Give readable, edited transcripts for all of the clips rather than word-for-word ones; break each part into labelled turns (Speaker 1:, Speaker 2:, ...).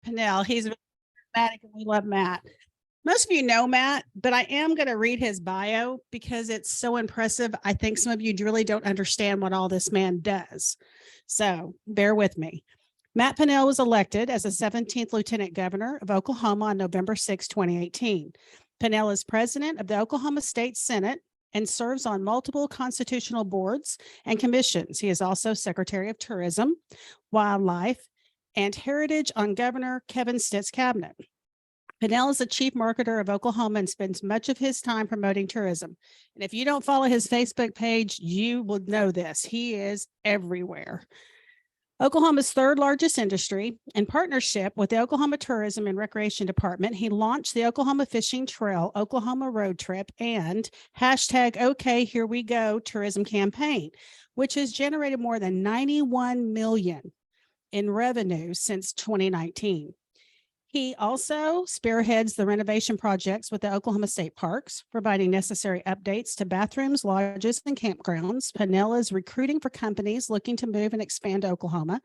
Speaker 1: Pinnell. He's very charismatic and we love Matt. Most of you know Matt, but I am going to read his bio because it's so impressive. I think some of you really don't understand what all this man does. So bear with me. Matt Pinnell was elected as the 17th Lieutenant Governor of Oklahoma on November 6, 2018. Pinnell is president of the Oklahoma State Senate and serves on multiple constitutional boards and commissions. He is also Secretary of Tourism, Wildlife, and Heritage on Governor Kevin Stitt's cabinet. Pinnell is the chief marketer of Oklahoma and spends much of his time promoting tourism. And if you don't follow his Facebook page, you will know this. He is everywhere. Oklahoma's third largest industry, in partnership with the Oklahoma Tourism and Recreation Department, he launched the Oklahoma Fishing Trail Oklahoma Road Trip and #OkayHereWeGo tourism campaign, which has generated more than $91 million in revenue since 2019. He also spearheads the renovation projects with the Oklahoma State Parks, providing necessary updates to bathrooms, lodges, and campgrounds. Pinnell is recruiting for companies looking to move and expand Oklahoma.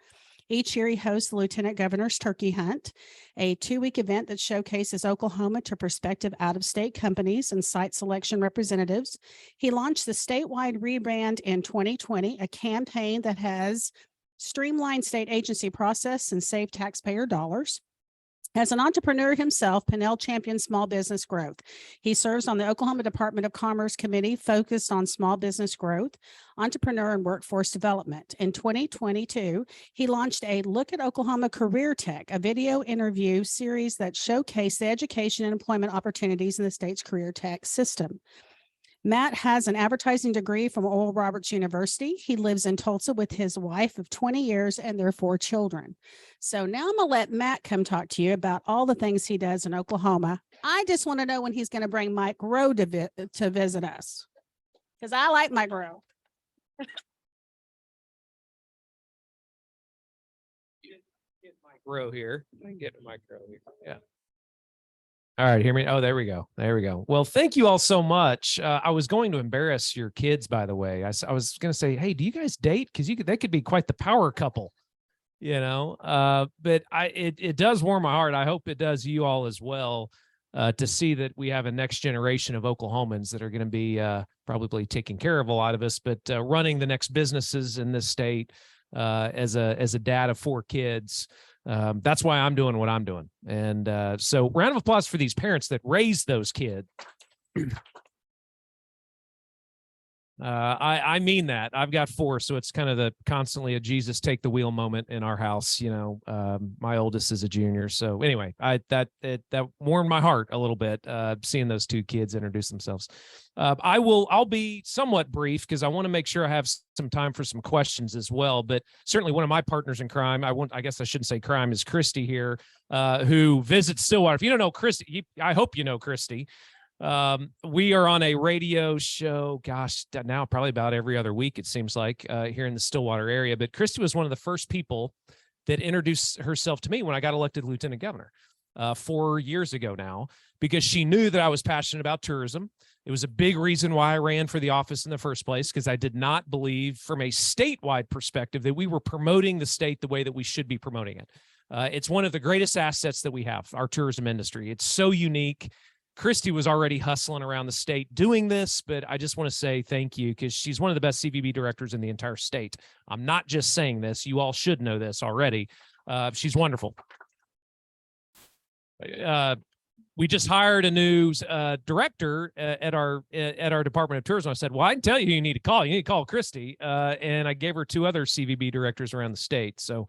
Speaker 1: Each year, he hosts the Lieutenant Governor's Turkey Hunt, a 2-week event that showcases Oklahoma to prospective out-of-state companies and site selection representatives. He launched the statewide rebrand in 2020, a campaign that has streamlined state agency process and saved taxpayer dollars. As an entrepreneur himself, Pinnell champions small business growth. He serves on the Oklahoma Department of Commerce Committee focused on small business growth, entrepreneur, and workforce development. In 2022, he launched a Look at Oklahoma Career Tech, a video interview series that showcased the education and employment opportunities in the state's career tech system. Matt has an advertising degree from Oral Roberts University. He lives in Tulsa with his wife of 20 years and their 4 children. So now I'm going to let Matt come talk to you about all the things he does in Oklahoma. I just want to know when he's going to bring Mike Rowe to visit us, because I like Mike Rowe.
Speaker 2: Get Mike Rowe here. I can get Mike Rowe here. Yeah. All right, hear me. Oh, there we go. There we go. Well, thank you all so much. I was going to embarrass your kids, by the way. I was going to say, hey, do you guys date? Because they could be quite the power couple, you know. But it does warm my heart. I hope it does you all as well, to see that we have a next generation of Oklahomans that are going to be probably taking care of a lot of us, but running the next businesses in this state. As a dad of 4 kids. That's why I'm doing what I'm doing. And so round of applause for these parents that raised those kids. I mean that. I've got 4, so it's kind of the constantly a Jesus take the wheel moment in our house. You know, my oldest is a junior. So anyway, that warmed my heart a little bit, seeing those 2 kids introduce themselves. I'll be somewhat brief because I want to make sure I have some time for some questions as well. But certainly one of my partners in crime, I guess I shouldn't say crime, is Christy here, who visits Stillwater. If you don't know Christy, I hope you know Christy. We are on a radio show, gosh, now probably about every other week, it seems like, here in the Stillwater area. But Christy was one of the first people that introduced herself to me when I got elected lieutenant governor 4 years ago now, because she knew that I was passionate about tourism. It was a big reason why I ran for the office in the first place, because I did not believe from a statewide perspective that we were promoting the state the way that we should be promoting it. It's one of the greatest assets that we have, our tourism industry. It's so unique. Christy was already hustling around the state doing this, but I just want to say thank you, because she's one of the best CVB directors in the entire state. I'm not just saying this. You all should know this already. She's wonderful. We just hired a new director at our Department of Tourism. I said, well, I can tell you who you need to call. You need to call Christy. And I gave her 2 other CVB directors around the state. So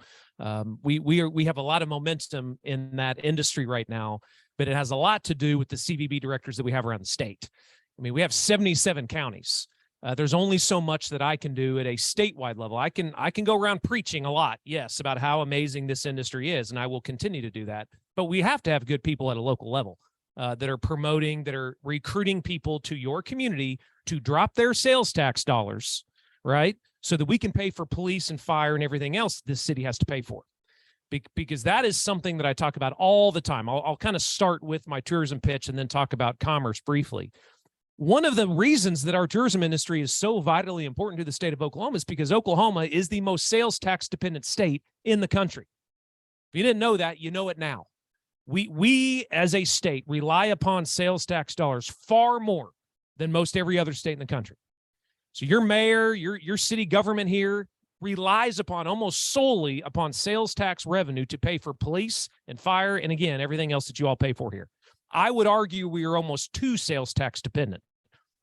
Speaker 2: we have a lot of momentum in that industry right now, but it has a lot to do with the CVB directors that we have around the state. I mean, we have 77 counties. There's only so much that I can do at a statewide level. I can go around preaching a lot, yes, about how amazing this industry is, and I will continue to do that. But we have to have good people at a local level that are promoting, that are recruiting people to your community to drop their sales tax dollars, right? So that we can pay for police and fire and everything else this city has to pay for. Because that is something that I talk about all the time. I'll kind of start with my tourism pitch and then talk about commerce briefly. One of the reasons that our tourism industry is so vitally important to the state of Oklahoma is because Oklahoma is the most sales tax dependent state in the country. If you didn't know that, you know it now. We as a state rely upon sales tax dollars far more than most every other state in the country. So your mayor, your city government here relies upon almost solely upon sales tax revenue to pay for police and fire and, again, everything else that you all pay for here. I would argue we are almost too sales tax dependent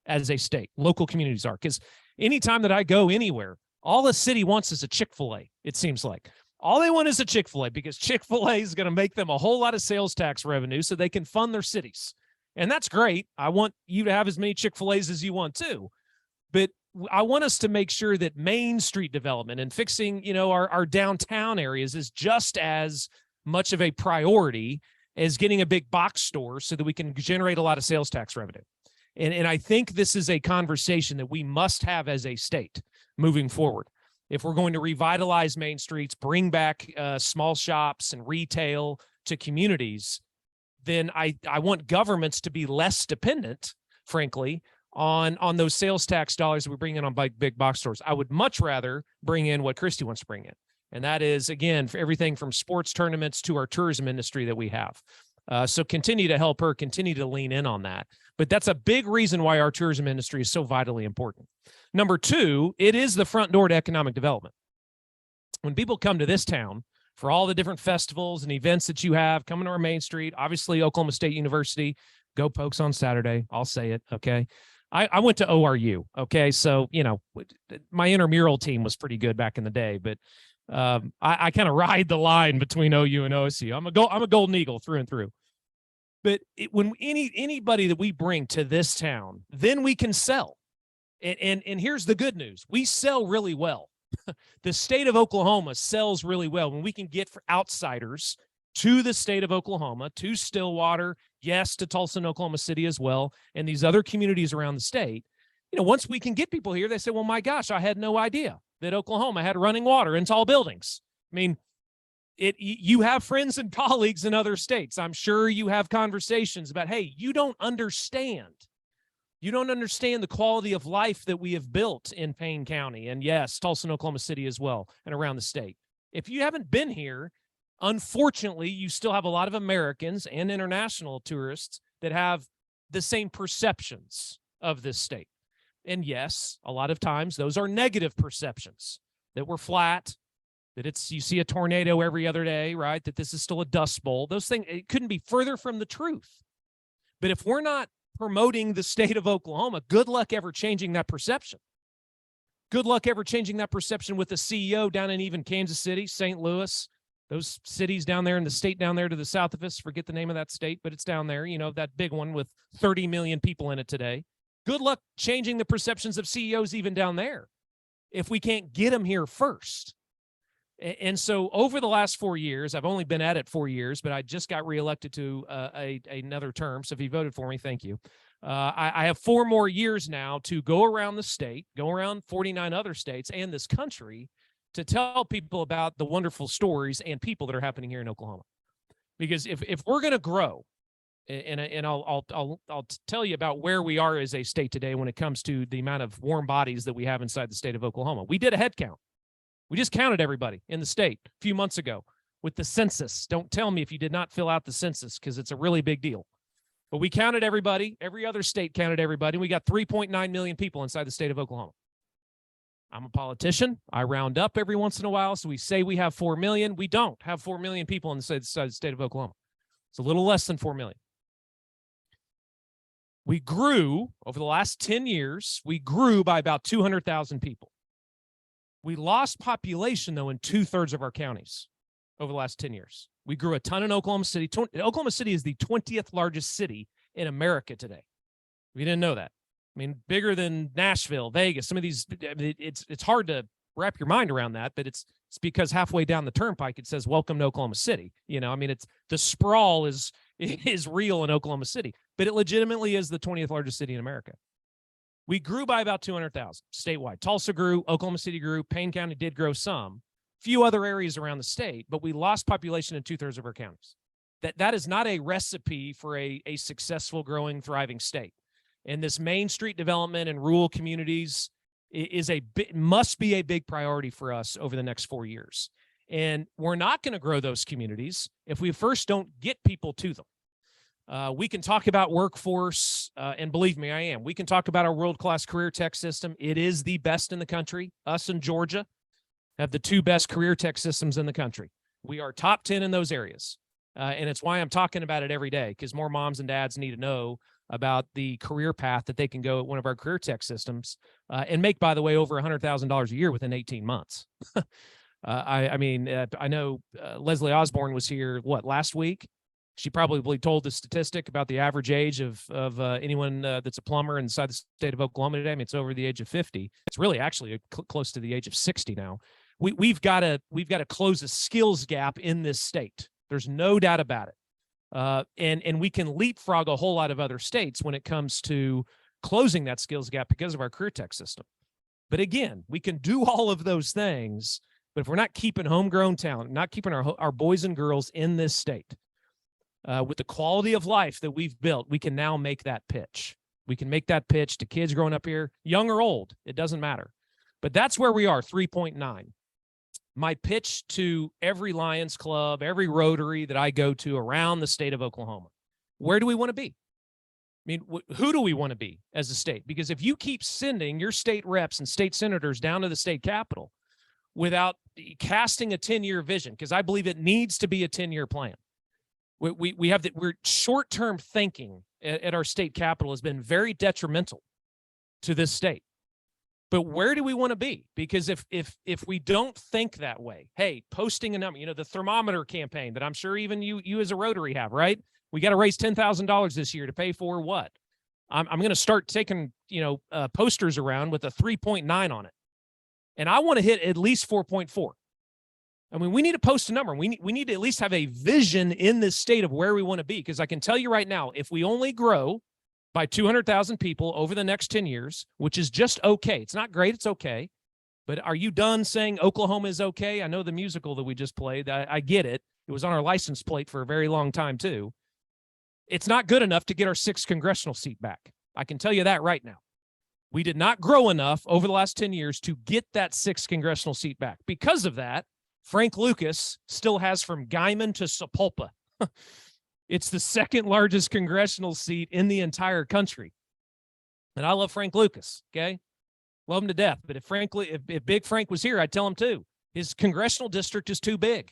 Speaker 2: as a state. Local communities are, because anytime that I go anywhere, all the city wants is a Chick-fil-A, it seems like. All they want is a Chick-fil-A, because Chick-fil-A is going to make them a whole lot of sales tax revenue so they can fund their cities. And that's great. I want you to have as many Chick-fil-A's as you want too. But I want us to make sure that Main Street development and fixing, our downtown areas is just as much of a priority as getting a big box store so that we can generate a lot of sales tax revenue. And I think this is a conversation that we must have as a state moving forward. If we're going to revitalize Main Streets, bring back small shops and retail to communities, then I want governments to be less dependent, frankly, on those sales tax dollars that we bring in on big box stores. I would much rather bring in what Christy wants to bring in. And that is, again, for everything from sports tournaments to our tourism industry that we have. So continue to help her, continue to lean in on that. But that's a big reason why our tourism industry is so vitally important. Number two, it is the front door to economic development. When people come to this town for all the different festivals and events that you have coming to our Main Street, obviously Oklahoma State University, go Pokes on Saturday. I'll say it. Okay. I went to ORU. Okay. So, my intramural team was pretty good back in the day, but I kind of ride the line between OU and OSU. I'm a Golden Eagle through and through. But when anybody that we bring to this town, then we can sell. And here's the good news. We sell really well. The state of Oklahoma sells really well when we can get for outsiders to the state of Oklahoma, to Stillwater, yes, to Tulsa and Oklahoma City as well, and these other communities around the state. Once we can get people here, they say, well, my gosh, I had no idea that Oklahoma had running water and tall buildings. I mean, you have friends and colleagues in other states. I'm sure you have conversations about, hey, you don't understand. You don't understand the quality of life that we have built in Payne County, and yes, Tulsa and Oklahoma City as well, and around the state. If you haven't been here, unfortunately, you still have a lot of Americans and international tourists that have the same perceptions of this state. And yes, a lot of times those are negative perceptions, that we're flat, that you see a tornado every other day, right? That this is still a dust bowl. Those things, it couldn't be further from the truth. But if we're not promoting the state of Oklahoma, good luck ever changing that perception. Good luck ever changing that perception with the CEO down in even Kansas City, St. Louis, those cities down there in the state down there to the south of us. Forget the name of that state, but it's down there, that big one with 30 million people in it today. Good luck changing the perceptions of CEOs even down there if we can't get them here first. And so over the last 4 years, I've only been at it 4 years, but I just got reelected to another term. So if you voted for me, thank you. I have 4 more years now to go around the state, go around 49 other states and this country to tell people about the wonderful stories and people that are happening here in Oklahoma. Because if we're going to grow, and I'll tell you about where we are as a state today when it comes to the amount of warm bodies that we have inside the state of Oklahoma. We did a head count. We just counted everybody in the state a few months ago with the census. Don't tell me if you did not fill out the census, because it's a really big deal. But we counted everybody. Every other state counted everybody. We got 3.9 million people inside the state of Oklahoma. I'm a politician. I round up every once in a while. So we say we have 4 million. We don't have 4 million people inside the state of Oklahoma. It's a little less than 4 million. We grew over the last 10 years. We grew by about 200,000 people. We lost population, though, in 2/3 of our counties over the last 10 years. We grew a ton in Oklahoma City. Oklahoma City is the 20th largest city in America today. We didn't know that. I mean, bigger than Nashville, Vegas, some of these, it's hard to wrap your mind around that, but it's because halfway down the turnpike, it says, welcome to Oklahoma City. It's the sprawl is real in Oklahoma City, but it legitimately is the 20th largest city in America. We grew by about 200,000 statewide. Tulsa grew, Oklahoma City grew, Payne County did grow some, few other areas around the state, but we lost population in 2/3 of our counties. That is not a recipe for a successful, growing, thriving state. And this Main Street development in rural communities must be a big priority for us over the next 4 years. And we're not going to grow those communities if we first don't get people to them. We can talk about workforce, and believe me, I am. We can talk about our world-class career tech system. It is the best in the country. Us and Georgia have the two best career tech systems in the country. We are top 10 in those areas. And it's why I'm talking about it every day, because more moms and dads need to know about the career path that they can go at one of our career tech systems and make, by the way, over $100,000 a year within 18 months. I mean, I know Leslie Osborne was here, last week? She probably told the statistic about the average age of anyone that's a plumber inside the state of Oklahoma today. I mean, it's over the age of 50. It's really actually close to the age of 60 now. We've got to close a skills gap in this state. There's no doubt about it. And we can leapfrog a whole lot of other states when it comes to closing that skills gap because of our career tech system. But again, we can do all of those things, but if we're not keeping homegrown talent, not keeping our boys and girls in this state, with the quality of life that we've built, we can now make that pitch. We can make that pitch to kids growing up here, young or old, it doesn't matter. But that's where we are, 3.9. My pitch to every Lions club, every Rotary that I go to around the state of Oklahoma, where do we want to be? I mean, who do we want to be as a state? Because if you keep sending your state reps and state senators down to the state capitol without casting a 10-year vision, because I believe it needs to be a 10-year plan. We're short-term thinking at our state capitol has been very detrimental to this state. But where do we want to be? Because if we don't think that way, hey, posting a number, the thermometer campaign that I'm sure even you as a Rotary have, right? We got to raise $10,000 this year to pay for what? I'm going to start taking, posters around with a 3.9 on it. And I want to hit at least 4.4. I mean, we need to post a number. We need to at least have a vision in this state of where we want to be. Because I can tell you right now, if we only grow by 200,000 people over the next 10 years, which is just okay. It's not great. It's okay. But are you done saying Oklahoma is okay? I know the musical that we just played. I get it. It was on our license plate for a very long time, too. It's not good enough to get our 6th congressional seat back. I can tell you that right now. We did not grow enough over the last 10 years to get that 6th congressional seat back. Because of that, Frank Lucas still has from Guyman to Sapulpa. It's the 2nd largest congressional seat in the entire country. And I love Frank Lucas, okay? Love him to death. But if Big Frank was here, I'd tell him too. His congressional district is too big.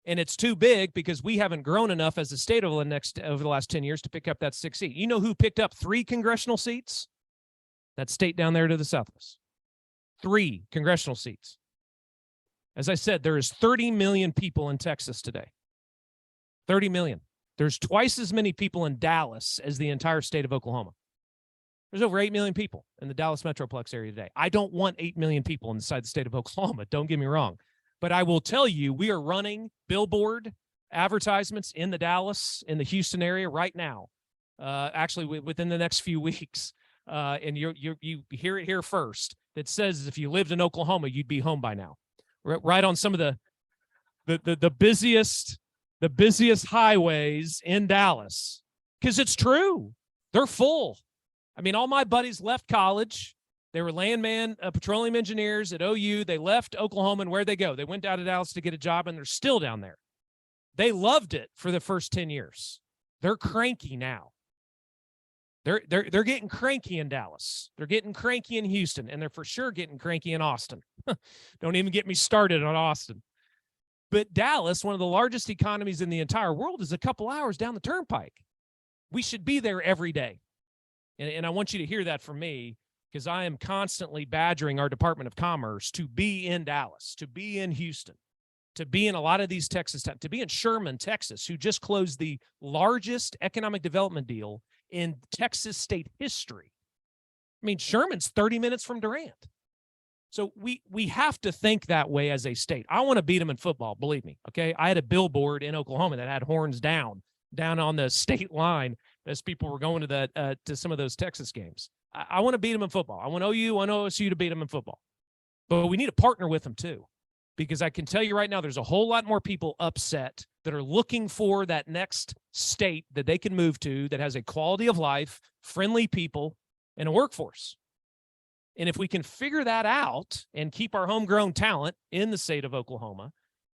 Speaker 2: And it's too big because we haven't grown enough as a state over the last 10 years to pick up that 6th seat. You know who picked up 3 congressional seats? That state down there to the south of us. 3 congressional seats. As I said, there is 30 million people in Texas today. 30 million. There's twice as many people in Dallas as the entire state of Oklahoma. There's over 8 million people in the Dallas Metroplex area today. I don't want 8 million people inside the state of Oklahoma. Don't get me wrong. But I will tell you, we are running billboard advertisements in the Dallas, in the Houston area right now, actually within the next few weeks. And you hear it here first. That says if you lived in Oklahoma, you'd be home by now. Right on some of the busiest highways in Dallas, because it's true. They're full. I mean, all my buddies left college. They were landman, petroleum engineers at OU. They left Oklahoma, and where'd they go? They went down to Dallas to get a job, and they're still down there. They loved it for the first 10 years. They're cranky now. They're getting cranky in Dallas. They're getting cranky in Houston, and they're for sure getting cranky in Austin. Don't even get me started on Austin. But Dallas, one of the largest economies in the entire world, is a couple hours down the turnpike. We should be there every day. And I want you to hear that from me, because I am constantly badgering our Department of Commerce to be in Dallas, to be in Houston, to be in a lot of these Texas towns, to be in Sherman, Texas, who just closed the largest economic development deal in Texas state history. I mean, Sherman's 30 minutes from Durant. So we have to think that way as a state. I want to beat them in football, believe me, okay? I had a billboard in Oklahoma that had horns down on the state line as people were going to some of those Texas games. I want to beat them in football. I want OU, I want OSU to beat them in football. But we need to partner with them too, because I can tell you right now, there's a whole lot more people upset that are looking for that next state that they can move to that has a quality of life, friendly people, and a workforce. And if we can figure that out and keep our homegrown talent in the state of Oklahoma,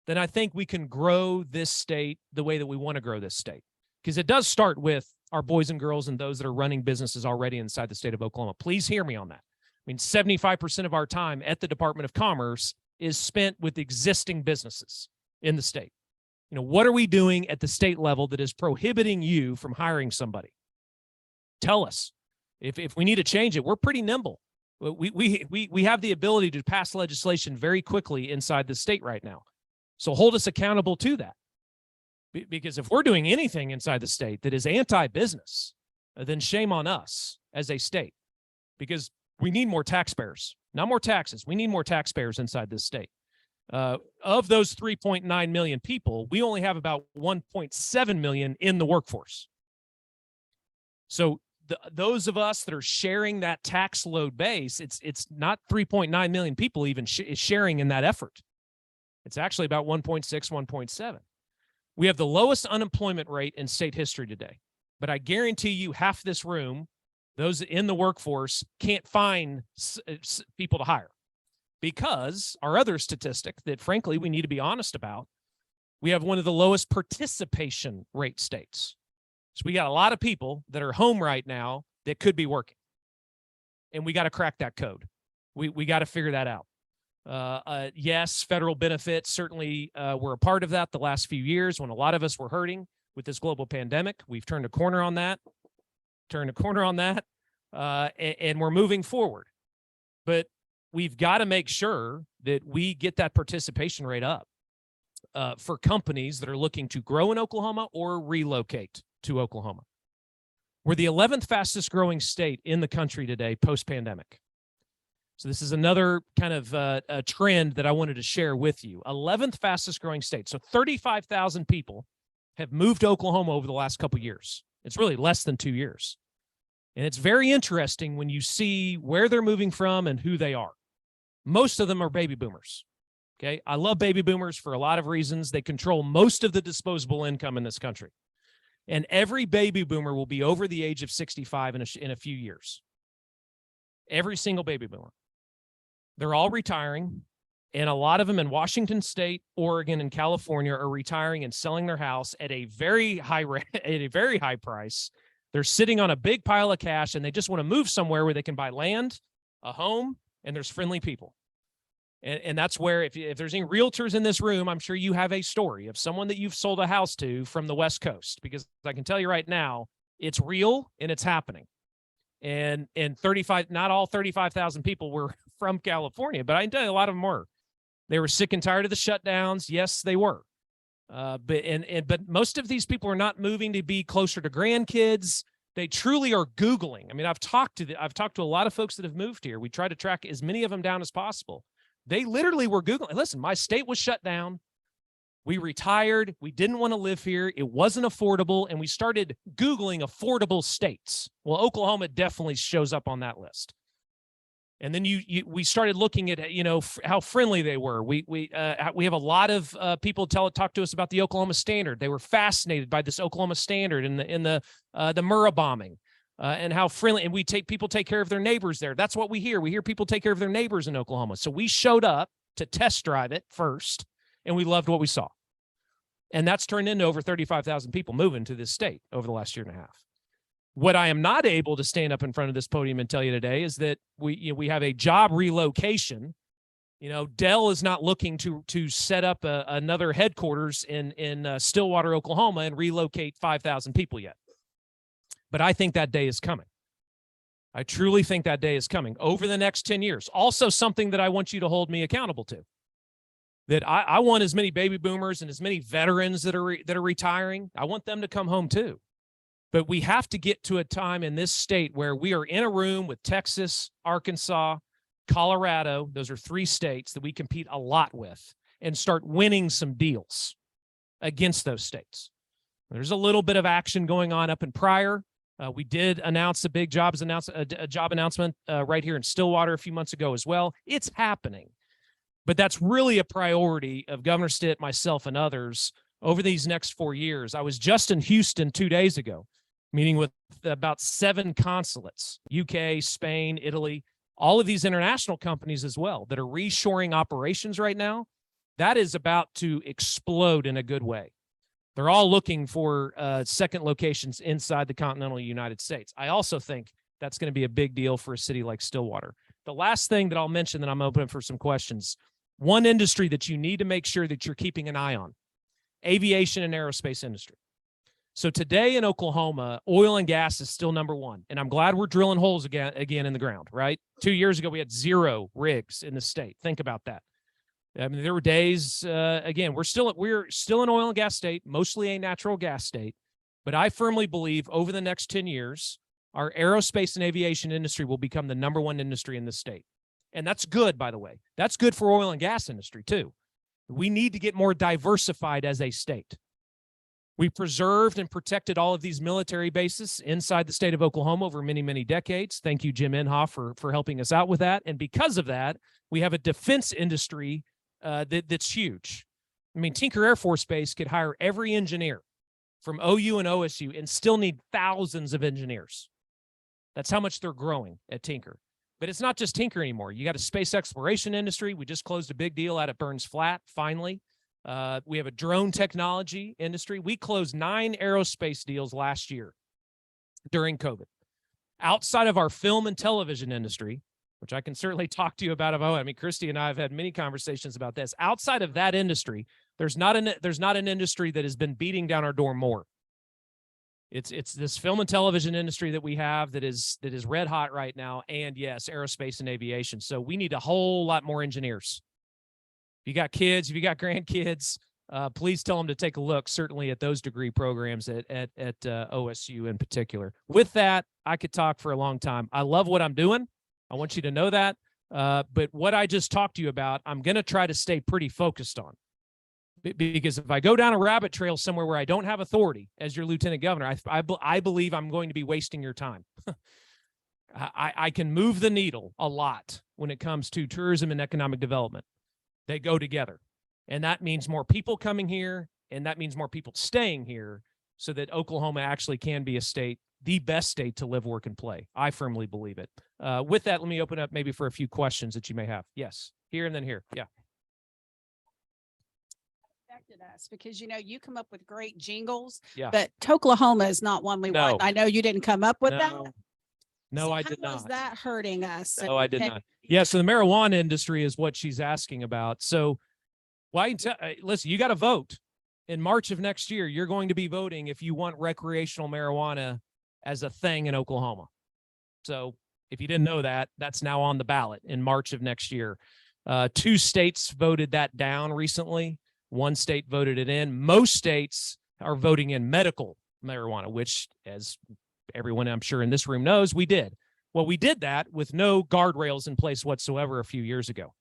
Speaker 2: then I think we can grow this state the way that we want to grow this state. Because it does start with our boys and girls and those that are running businesses already inside the state of Oklahoma. Please hear me on that. I mean, 75% of our time at the Department of Commerce is spent with existing businesses in the state. You know, what are we doing at the state level that is prohibiting you from hiring somebody? Tell us. If we need to change it, we're pretty nimble. We have the ability to pass legislation very quickly inside the state right now. So hold us accountable to that. Because if we're doing anything inside the state that is anti-business, then shame on us as a state. Because we need more taxpayers, not more taxes. We need more taxpayers inside this state. Of those 3.9 million people, we only have about 1.7 million in the workforce. So those of us that are sharing that tax load base, it's not 3.9 million people even sharing in that effort. It's actually about 1.6, 1.7. We have the lowest unemployment rate in state history today. But I guarantee you half this room, those in the workforce, can't find people to hire. Because our other statistic that, frankly, we need to be honest about, we have one of the lowest participation rate states. So we got a lot of people that are home right now that could be working. And we got to crack that code. We got to figure that out. Yes, federal benefits certainly were a part of that the last few years when a lot of us were hurting with this global pandemic. We've turned a corner on that, and we're moving forward. But we've got to make sure that we get that participation rate up for companies that are looking to grow in Oklahoma or relocate to Oklahoma. We're the 11th fastest growing state in the country today post-pandemic. So this is another kind of a trend that I wanted to share with you. 11th fastest growing state. So 35,000 people have moved to Oklahoma over the last couple of years. It's really less than 2 years. And it's very interesting when you see where they're moving from and who they are. Most of them are baby boomers. Okay. I love baby boomers for a lot of reasons. They control most of the disposable income in this country. And every baby boomer will be over the age of 65 in a few years. Every single baby boomer. They're all retiring, and a lot of them in Washington State, Oregon, and California are retiring and selling their house at a very high rate, at a very high price. They're sitting on a big pile of cash, and they just want to move somewhere where they can buy land, a home, and there's friendly people. And that's where, if there's any realtors in this room, I'm sure you have a story of someone that you've sold a house to from the West Coast, because I can tell you right now, it's real and it's happening. And 35, not all 35,000 people were from California, but I can tell you a lot of them were. They were sick and tired of the shutdowns. Yes, they were. But most of these people are not moving to be closer to grandkids. They truly are Googling. I mean, I've talked to a lot of folks that have moved here. We try to track as many of them down as possible. They literally were Googling. Listen, my state was shut down. We retired. We didn't want to live here. It wasn't affordable. And we started Googling affordable states. Well, Oklahoma definitely shows up on that list. And then we started looking at, how friendly they were. We have a lot of people talk to us about the Oklahoma Standard. They were fascinated by this Oklahoma Standard in the Murrah bombing. And how friendly, and people take care of their neighbors there. That's what we hear. We hear people take care of their neighbors in Oklahoma. So we showed up to test drive it first, and we loved what we saw. And that's turned into over 35,000 people moving to this state over the last year and a half. What I am not able to stand up in front of this podium and tell you today is that we have a job relocation. Dell is not looking to set up another headquarters in Stillwater, Oklahoma, and relocate 5,000 people yet. But I think that day is coming. I truly think that day is coming over the next 10 years. Also, something that I want you to hold me accountable to. That I want as many baby boomers and as many veterans that are retiring. I want them to come home too. But we have to get to a time in this state where we are in a room with Texas, Arkansas, Colorado. Those are 3 states that we compete a lot with, and start winning some deals against those states. There's a little bit of action going on up in Pryor. We did announce a big job announcement right here in Stillwater a few months ago as well. It's happening. But that's really a priority of Governor Stitt, myself, and others over these next 4 years. I was just in Houston 2 days ago, meeting with about 7 consulates, UK, Spain, Italy, all of these international companies as well that are reshoring operations right now. that is about to explode in a good way. They're all looking for second locations inside the continental United States. I also think that's going to be a big deal for a city like Stillwater. The last thing that I'll mention, that I'm open for some questions, one industry that you need to make sure that you're keeping an eye on, aviation and aerospace industry. So today in Oklahoma, oil and gas is still number one. And I'm glad we're drilling holes again in the ground, right? 2 years ago, we had 0 rigs in the state. Think about that. I mean, there were days, again, we're still an oil and gas state, mostly a natural gas state. But I firmly believe over the next 10 years, our aerospace and aviation industry will become the number one industry in the state. And that's good, by the way. That's good for oil and gas industry, too. We need to get more diversified as a state. We preserved and protected all of these military bases inside the state of Oklahoma over many, many decades. Thank you, Jim Inhofe, for helping us out with that. And because of that, we have a defense industry that's huge. I mean, Tinker Air Force Base could hire every engineer from OU and OSU and still need thousands of engineers. That's how much they're growing at Tinker. But it's not just Tinker anymore. You got a space exploration industry. We just closed a big deal out at Burns Flat, finally. We have a drone technology industry. We closed 9 aerospace deals last year during COVID. Outside of our film and television industry, which I can certainly talk to you about. I mean, Christy and I have had many conversations about this. Outside of that industry, there's not an industry that has been beating down our door more. It's this film and television industry that we have that is red hot right now, and yes, aerospace and aviation. So we need a whole lot more engineers. If you got kids, if you got grandkids, please tell them to take a look, certainly at those degree programs at OSU in particular. With that, I could talk for a long time. I love what I'm doing. I want you to know that. But what I just talked to you about, I'm going to try to stay pretty focused on. Because if I go down a rabbit trail somewhere where I don't have authority as your lieutenant governor, I believe I'm going to be wasting your time. I can move the needle a lot when it comes to tourism and economic development. They go together. And that means more people coming here, and that means more people staying here, so that Oklahoma actually can be a state, the best state to live, work, and play. I firmly believe it. With that, let me open up maybe for a few questions that you may have. Yes, here and then here. Yeah.
Speaker 1: Us because you come up with great jingles,
Speaker 2: yeah,
Speaker 1: but Oklahoma is not one we want. I know you didn't come up with that.
Speaker 2: No, I did not.
Speaker 1: How is that hurting us?
Speaker 2: No, I did not. Yeah, so the marijuana industry is what she's asking about. So, listen, you got to vote in March of next year. You're going to be voting if you want recreational marijuana as a thing in Oklahoma. So, if you didn't know that, that's now on the ballot in March of next year. 2 states voted that down recently. 1 state voted it in. Most states are voting in medical marijuana, which, as everyone I'm sure in this room knows, we did. Well, we did that with no guardrails in place whatsoever a few years ago.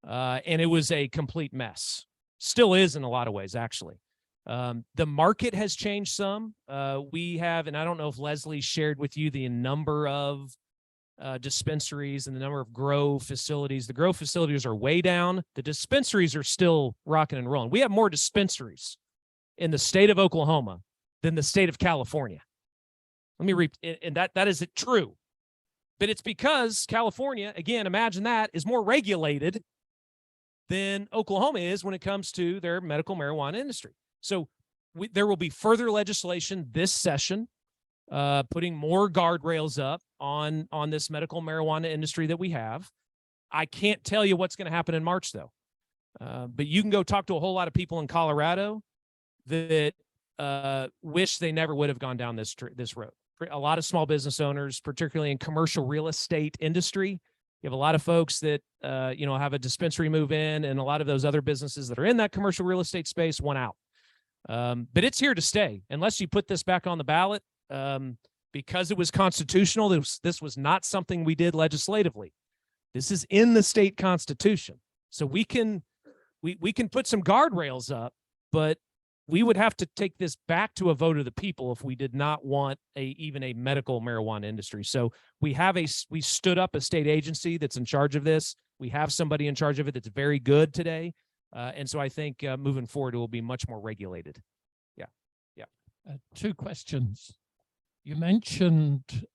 Speaker 2: And it was a complete mess. Still is in a lot of ways, actually. The market has changed some. We have, and I don't know if Leslie shared with you the number of dispensaries and the number of grow facilities. The grow facilities are way down. The dispensaries are still rocking and rolling. We have more dispensaries in the state of Oklahoma than the state of California. Let me read, and that is true. But it's because California, again, imagine that, is more regulated than Oklahoma is when it comes to their medical marijuana industry. So there will be further legislation this session putting more guardrails up on this medical marijuana industry that we have. I can't tell you what's going to happen in March, though. But you can go talk to a whole lot of people in Colorado that wish they never would have gone down this road. A lot of small business owners, particularly in commercial real estate industry, you have a lot of folks that have a dispensary move in, and a lot of those other businesses that are in that commercial real estate space went out. But it's here to stay unless you put this back on the ballot. Because it was constitutional, this was not something we did legislatively. This is in the state constitution. So we can put some guardrails up, but we would have to take this back to a vote of the people if we did not want even a medical marijuana industry. So we stood up a state agency that's in charge of this. We have somebody in charge of it that's very good today. And so I think moving forward, it will be much more regulated. Yeah.
Speaker 3: 2 questions. You mentioned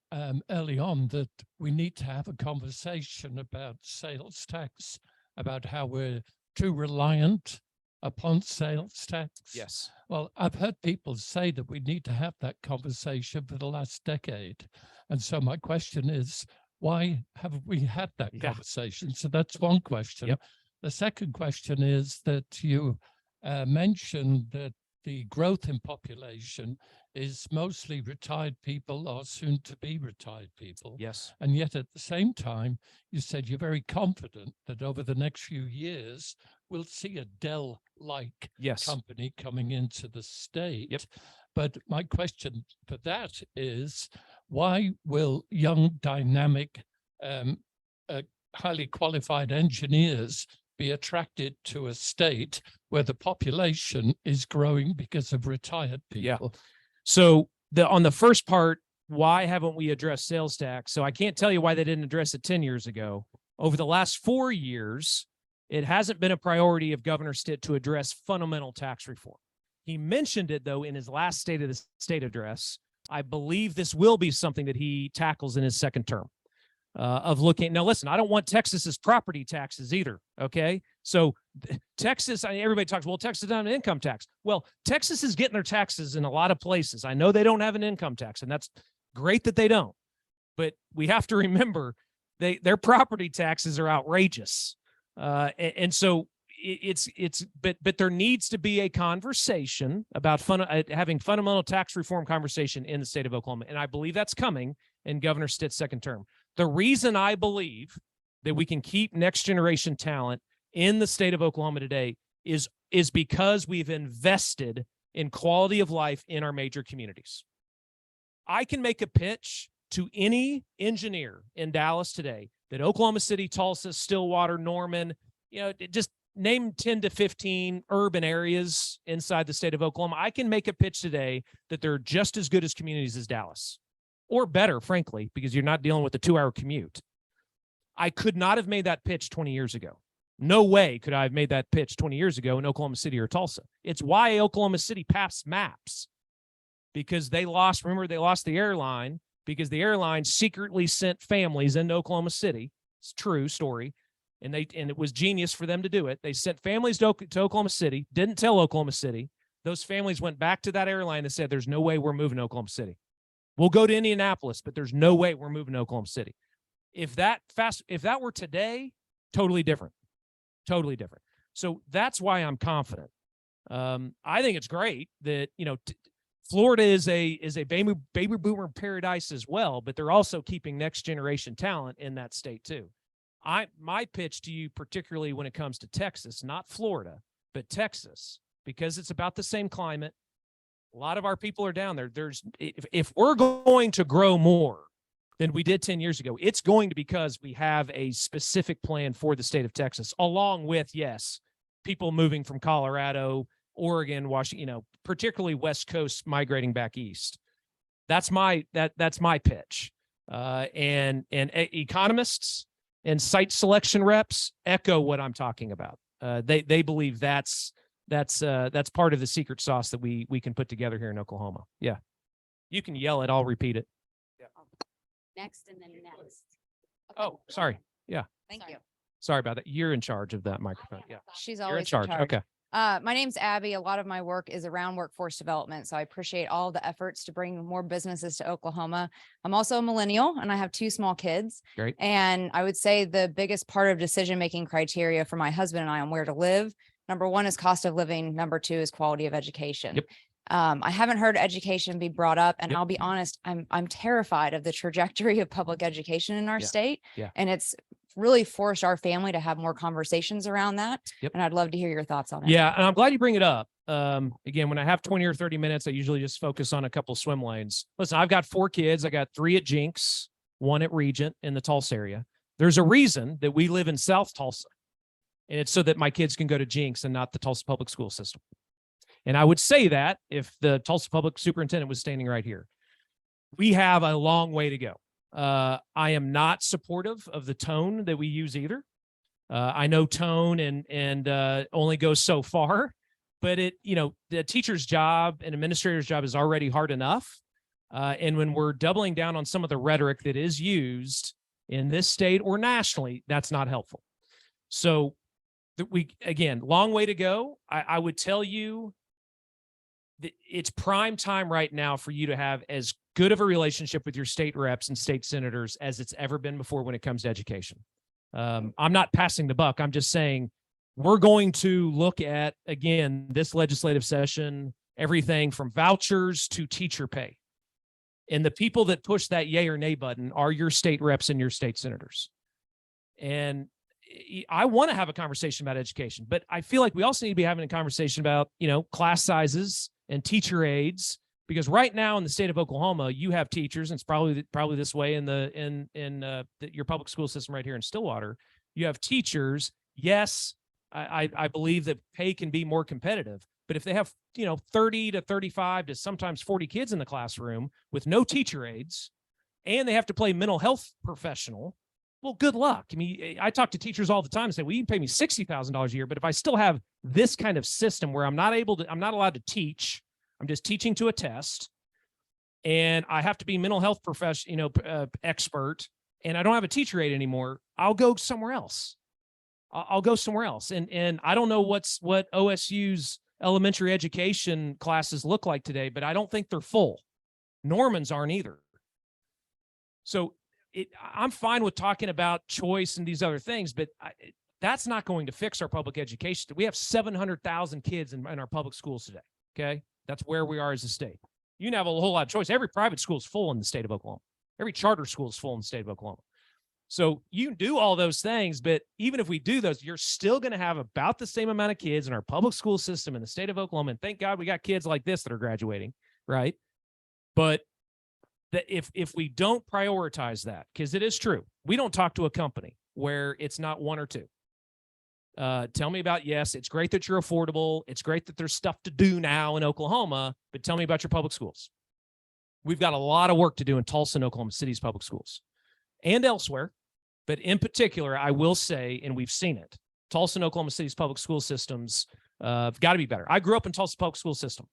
Speaker 3: early on that we need to have a conversation about sales tax, about how we're too reliant upon sales tax?
Speaker 2: Yes.
Speaker 3: Well, I've heard people say that we need to have that conversation for the last decade. And so my question is, why haven't we had that conversation? So that's one question.
Speaker 2: Yep.
Speaker 3: The second question is that you mentioned that the growth in population is mostly retired people or soon to be retired people.
Speaker 2: Yes.
Speaker 3: And yet at the same time, you said you're very confident that over the next few years, we'll see a Dell-like company coming into the state.
Speaker 2: Yep.
Speaker 3: But my question for that is, why will young, dynamic, highly qualified engineers be attracted to a state where the population is growing because of retired people?
Speaker 2: Yeah. So on the first part, why haven't we addressed sales tax? So I can't tell you why they didn't address it 10 years ago. Over the last 4 years, it hasn't been a priority of Governor Stitt to address fundamental tax reform. He mentioned it, though, in his last State of the State address. I believe this will be something that he tackles in his second term. Of looking, now listen, I don't want Texas's property taxes either, okay? So Texas, everybody talks, well, Texas doesn't have an income tax. Well, Texas is getting their taxes in a lot of places. I know they don't have an income tax, and that's great that they don't. But we have to remember their property taxes are outrageous. And so but there needs to be a conversation about having fundamental tax reform conversation in the state of Oklahoma. And I believe that's coming in Governor Stitt's second term. The reason I believe that we can keep next generation talent in the state of Oklahoma today is because we've invested in quality of life in our major communities. I can make a pitch to any engineer in Dallas today that Oklahoma City, Tulsa, Stillwater, Norman, just name 10 to 15 urban areas inside the state of Oklahoma. I can make a pitch today that they're just as good as communities as Dallas, or better, frankly, because you're not dealing with a 2-hour commute. I could not have made that pitch 20 years ago. No way could I have made that pitch 20 years ago in Oklahoma City or Tulsa. It's why Oklahoma City passed maps, because they lost the airline, because the airline secretly sent families into Oklahoma City. It's a true story. And it was genius for them to do it. They sent families to Oklahoma City, didn't tell Oklahoma City. Those families went back to that airline and said, there's no way we're moving to Oklahoma City. We'll go to Indianapolis, but there's no way we're moving to Oklahoma City. If that were today, totally different. Totally different. So that's why I'm confident. I think it's great that, Florida is a baby boomer paradise as well, but they're also keeping next generation talent in that state too. My pitch to you, particularly when it comes to Texas, not Florida, but Texas, because it's about the same climate. A lot of our people are down there. If we're going to grow more than we did 10 years ago, it's going to be because we have a specific plan for the state of Texas, along with, yes, people moving from Colorado, Oregon, Washington, particularly West Coast migrating back east. That's my pitch. And economists and site selection reps echo what I'm talking about. They believe that's part of the secret sauce that we can put together here in Oklahoma. Yeah. You can yell it, I'll repeat it. Yeah.
Speaker 4: Next and then next. Okay.
Speaker 2: Oh, sorry. Yeah.
Speaker 4: Thank you.
Speaker 2: Sorry about that. You're in charge of that microphone. Yeah.
Speaker 4: She's
Speaker 2: You're
Speaker 4: always
Speaker 2: in charge. Okay.
Speaker 4: My name's Abby. A lot of my work is around workforce development. So I appreciate all the efforts to bring more businesses to Oklahoma. I'm also a millennial and I have 2 small kids.
Speaker 2: Great.
Speaker 4: And I would say the biggest part of decision-making criteria for my husband and I on where to live, number 1 is cost of living. Number 2 is quality of education.
Speaker 2: Yep.
Speaker 4: I haven't heard education be brought up, and
Speaker 2: Yep.
Speaker 4: I'll be honest, I'm terrified of the trajectory of public education in our state.
Speaker 2: Yeah.
Speaker 4: And it's really forced our family to have more conversations around that.
Speaker 2: Yep.
Speaker 4: And I'd love to hear your thoughts on it.
Speaker 2: Yeah, and I'm glad you bring it up. Again, when I have 20 or 30 minutes, I usually just focus on a couple swim lanes. Listen, I've got 4 kids. I got 3 at Jinx, 1 at Regent in the Tulsa area. There's a reason that we live in South Tulsa, and it's so that my kids can go to Jinx and not the Tulsa public school system. And I would say that if the Tulsa public superintendent was standing right here. We have a long way to go. I am not supportive of the tone that we use either. I know tone and only goes so far, but the teacher's job and administrator's job is already hard enough. And when we're doubling down on some of the rhetoric that is used in this state or nationally, that's not helpful. So again, long way to go. I would tell you that it's prime time right now for you to have as good of a relationship with your state reps and state senators as it's ever been before when it comes to education. I'm not passing the buck. I'm just saying we're going to look at, again, this legislative session, everything from vouchers to teacher pay. And the people that push that yay or nay button are your state reps and your state senators. And I want to have a conversation about education, but I feel like we also need to be having a conversation about, class sizes and teacher aides, because right now in the state of Oklahoma, you have teachers, and it's probably this way in your public school system right here in Stillwater. You have teachers. Yes, I believe that pay can be more competitive, but if they have 30 to 35 to sometimes 40 kids in the classroom with no teacher aides, and they have to play mental health professional, well, good luck. I mean, I talk to teachers all the time and say, well, you can pay me $60,000 a year, but if I still have this kind of system where I'm not allowed to teach, I'm just teaching to a test, and I have to be mental health expert, and I don't have a teacher aide anymore, I'll go somewhere else. I'll go somewhere else. And I don't know what OSU's elementary education classes look like today, but I don't think they're full. Norman's aren't either. So I'm fine with talking about choice and these other things, but that's not going to fix our public education. We have 700,000 kids in our public schools today. Okay. That's where we are as a state. You can have a whole lot of choice. Every private school is full in the state of Oklahoma. Every charter school is full in the state of Oklahoma. So you can do all those things, but even if we do those, you're still going to have about the same amount of kids in our public school system in the state of Oklahoma. And thank God we got kids like this that are graduating, right? But that if we don't prioritize that, because it is true, we don't talk to a company where it's not one or two. Tell me about, yes, it's great that you're affordable. It's great that there's stuff to do now in Oklahoma, but tell me about your public schools. We've got a lot of work to do in Tulsa and Oklahoma City's public schools and elsewhere. But in particular, I will say, and we've seen it, Tulsa and Oklahoma City's public school systems have got to be better. I grew up in Tulsa public school system.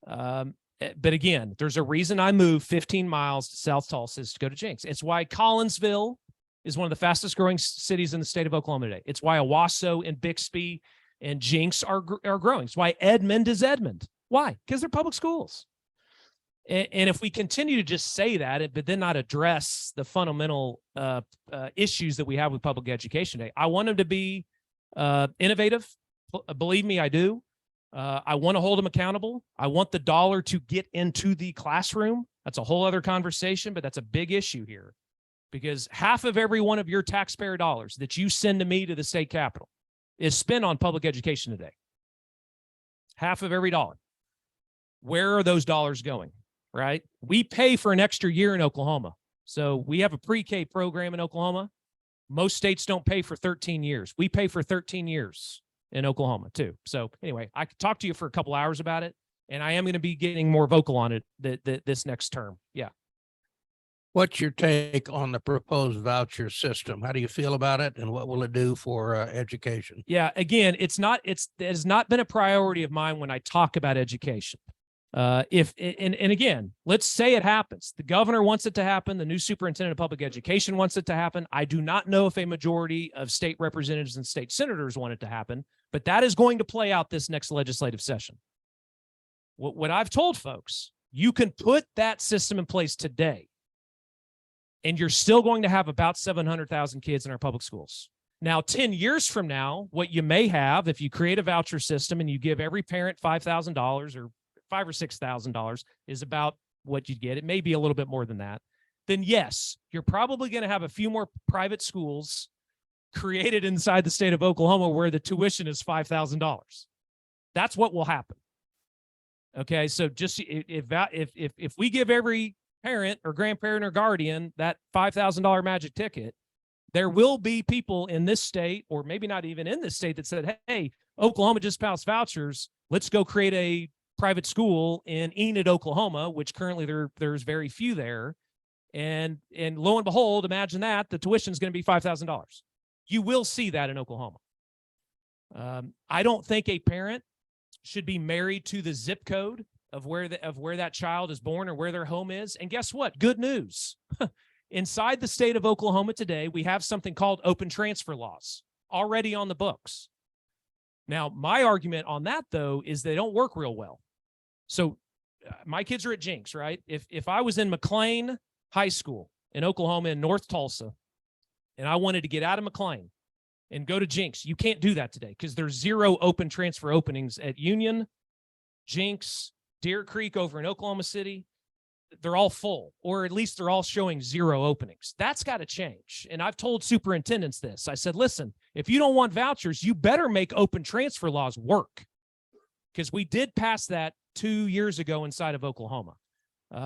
Speaker 2: But again, there's a reason I moved 15 miles to South Tulsa to go to Jenks. It's why Collinsville is one of the fastest growing cities in the state of Oklahoma today. It's why Owasso and Bixby and Jenks are growing. It's why Edmond is Edmond. Why? Because they're public schools. And if we continue to just say that, but then not address the fundamental issues that we have with public education today, I want them to be innovative. Believe me, I do. I want to hold them accountable. I want the dollar to get into the classroom. That's a whole other conversation, but that's a big issue here, because half of every one of your taxpayer dollars that you send to me to the state capitol is spent on public education today. Half of every dollar. Where are those dollars going? Right? We pay for an extra year in Oklahoma. So we have a pre-K program in Oklahoma. Most states don't pay for 13 years. We pay for 13 years in Oklahoma too. So anyway, I could talk to you for a couple hours about it, and I am going to be getting more vocal on it this next term. Yeah.
Speaker 5: What's your take on the proposed voucher system? How do you feel about it, and what will it do for education?
Speaker 2: Yeah, again, it has not been a priority of mine when I talk about education. Again, let's say it happens. The governor wants it to happen. The new superintendent of public education wants it to happen. I do not know if a majority of state representatives and state senators want it to happen, but that is going to play out this next legislative session. What I've told folks, you can put that system in place today, and you're still going to have about 700,000 kids in our public schools. Now, 10 years from now, what you may have, if you create a voucher system and you give every parent $5,000 or $5,000 or $6,000 is about what you get. It may be a little bit more than that. Then yes, you're probably going to have a few more private schools created inside the state of Oklahoma where the tuition is $5,000. That's what will happen. Okay, so just if we give every parent or grandparent or guardian that $5,000 magic ticket, there will be people in this state, or maybe not even in this state, that said, hey, Oklahoma just passed vouchers. Let's go create a private school in Enid, Oklahoma, which currently there's very few there. And lo and behold, imagine that the tuition is going to be $5,000. You will see that in Oklahoma. I don't think a parent should be married to the zip code of where that child is born or where their home is. And guess what? Good news. Inside the state of Oklahoma today, we have something called open transfer laws already on the books. Now, my argument on that, though, is they don't work real well. So my kids are at Jinx, right? If I was in McLean High School in Oklahoma in North Tulsa, and I wanted to get out of McLean and go to Jinx, you can't do that today because there's 0 open transfer openings at Union, Jinx, Deer Creek over in Oklahoma City. They're all full, or at least they're all showing 0 openings. That's got to change. And I've told superintendents this. I said, listen, if you don't want vouchers, you better make open transfer laws work, because we did pass that 2 years ago inside of Oklahoma.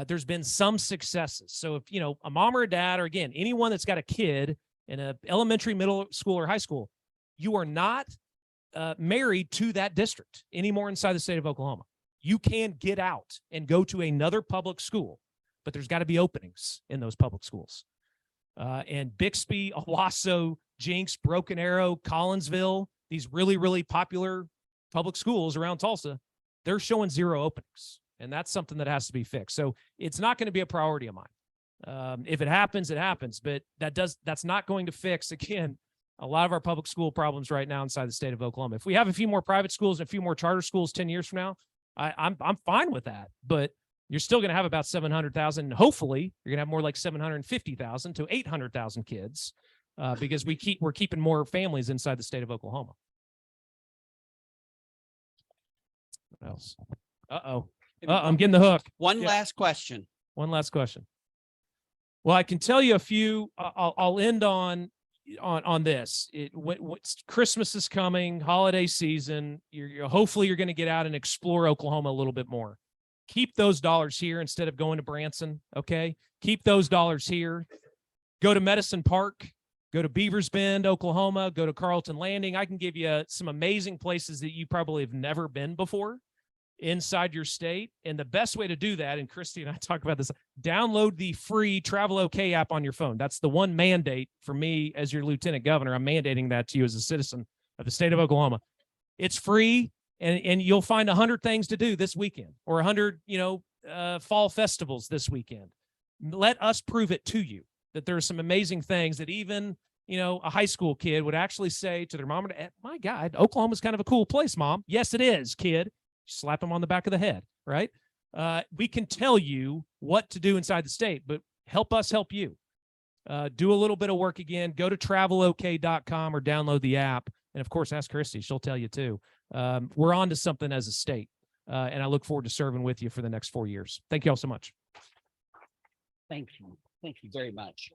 Speaker 2: There's been some successes. So if, you know, a mom or a dad, or again, anyone that's got a kid in a elementary, middle school, or high school, you are not married to that district anymore inside the state of Oklahoma. You can get out and go to another public school, but there's got to be openings in those public schools. And Bixby, Owasso, Jinx, Broken Arrow, Collinsville, these really, really popular public schools around Tulsa, they're showing 0 openings. And that's something that has to be fixed. So it's not going to be a priority of mine. If it happens, it happens, but that's not going to fix, again, a lot of our public school problems right now inside the state of Oklahoma. If we have a few more private schools and a few more charter schools 10 years from now, I'm fine with that, but you're still going to have about 700,000. Hopefully you're going to have more like 750,000 to 800,000 kids, because we're keeping more families inside the state of Oklahoma. What else? I'm getting the hook.
Speaker 6: One
Speaker 2: Yeah.
Speaker 6: last question.
Speaker 2: One last question. Well, I can tell you a few. I'll end on this. Christmas is coming, holiday season. Hopefully you're going to get out and explore Oklahoma a little bit more. Keep those dollars here instead of going to Branson. Okay, keep those dollars here. Go to Medicine Park. Go to Beavers Bend, Oklahoma. Go to Carlton Landing. I can give you some amazing places that you probably have never been before inside your state. And the best way to do that, and Christy and I talk about this, download the free Travel OK app on your phone. That's the one mandate for me as your lieutenant governor. I'm mandating that to you as a citizen of the state of Oklahoma. It's free, and you'll find 100 things to do this weekend, or 100, fall festivals this weekend. Let us prove it to you that there are some amazing things that even, a high school kid would actually say to their mom, my God, Oklahoma's kind of a cool place, Mom. Yes, it is, kid. Slap them on the back of the head, right? We can tell you what to do inside the state, but help us help you. Do a little bit of work again. Go to travelok.com or download the app. And of course, ask Christy. She'll tell you too. We're on to something as a state. And I look forward to serving with you for the next 4 years. Thank you all so much.
Speaker 6: Thank you. Thank you very much.